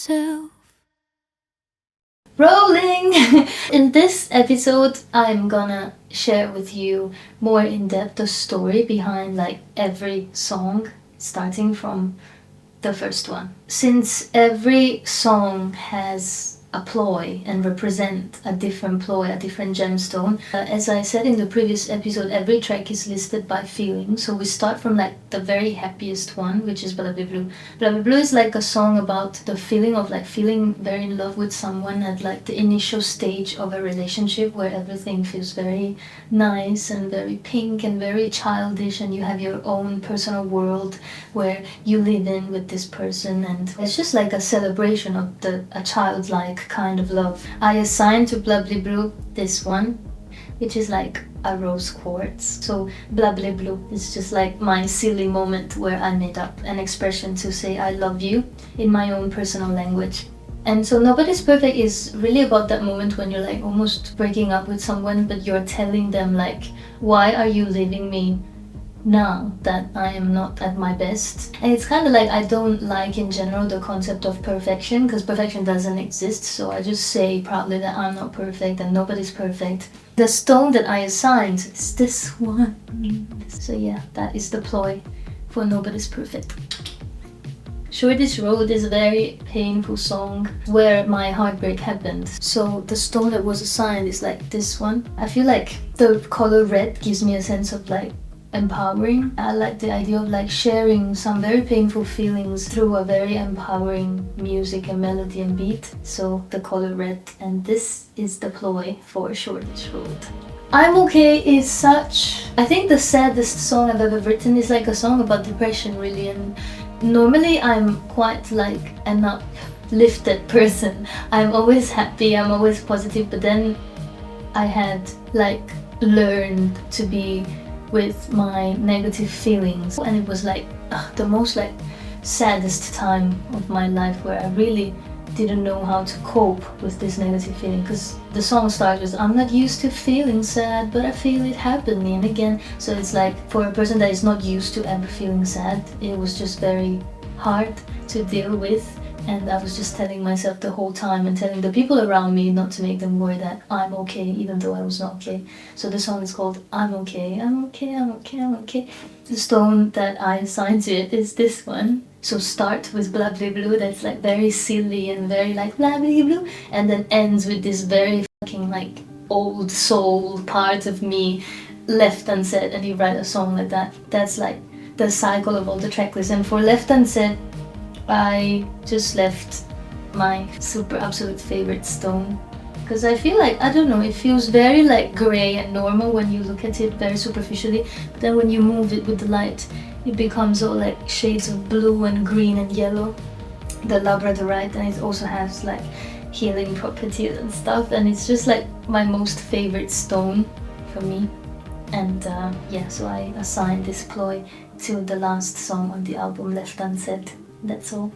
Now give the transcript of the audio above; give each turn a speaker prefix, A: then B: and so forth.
A: yourself.
B: Rolling! In this episode, I'm gonna share with you more in depth the story behind like every song, starting from the first one. Since every song has a ploy and represent a different ploy, a different gemstone. As I said in the previous episode, every track is listed by feeling. So we start from like the very happiest one, which is Blah Blah Blue. Blah Blah Blue is like a song about the feeling of like feeling very in love with someone at like the initial stage of a relationship where everything feels very nice and very pink and very childish, and you have your own personal world where you live in with this person, and it's just like a celebration of a childlike kind of love. I assigned to Blah Blah Blue this one, which is like a rose quartz. So Blah Blah Blue is just like my silly moment where I made up an expression to say I love you in my own personal language. And so Nobody's Perfect is really about that moment when you're like almost breaking up with someone, but you're telling them like, why are you leaving me now that I am not at my best? And it's kind of like I don't like in general the concept of perfection, because perfection doesn't exist, so I just say proudly that I'm not perfect and nobody's perfect. The stone that I assigned is this one. So yeah, that is the ploy for Nobody's Perfect. Shoreditch Road is a very painful song where my heartbreak happened. So the stone that was assigned is like this one. I feel like the color red gives me a sense of like empowering. I like the idea of like sharing some very painful feelings through a very empowering music and melody and beat. So the color red, and this is the ploy for Shoreditch Road. I'm Okay is such, I think the saddest song I've ever written. Is like a song about depression really, and normally I'm quite like an uplifted person. I'm always happy, I'm always positive, but then I had like learned to be with my negative feelings, and it was like the most like saddest time of my life where I really didn't know how to cope with this negative feeling, because the song starts with I'm not used to feeling sad, but I feel it happening again. So it's like for a person that is not used to ever feeling sad, it was just very hard to deal with. And I was just telling myself the whole time and telling the people around me not to make them worry that I'm okay, even though I was not okay. So the song is called I'm Okay, I'm okay, I'm okay, I'm okay. The stone that I assigned to it is this one. So start with Blah Blah Blue, that's like very silly and very like Blah Blah Blue, and then ends with this very fucking like old soul part of me left unsaid, and you write a song like that. That's like the cycle of all the tracklists. And for left unsaid, I just left my super absolute favorite stone, because I feel like, I don't know, it feels very like grey and normal when you look at it very superficially, but then when you move it with the light, it becomes all like shades of blue and green and yellow. The labradorite, and it also has like healing properties and stuff, and it's just like my most favorite stone for me. And yeah, so I assigned this ploy to the last song on the album, Left Unsaid. That's all.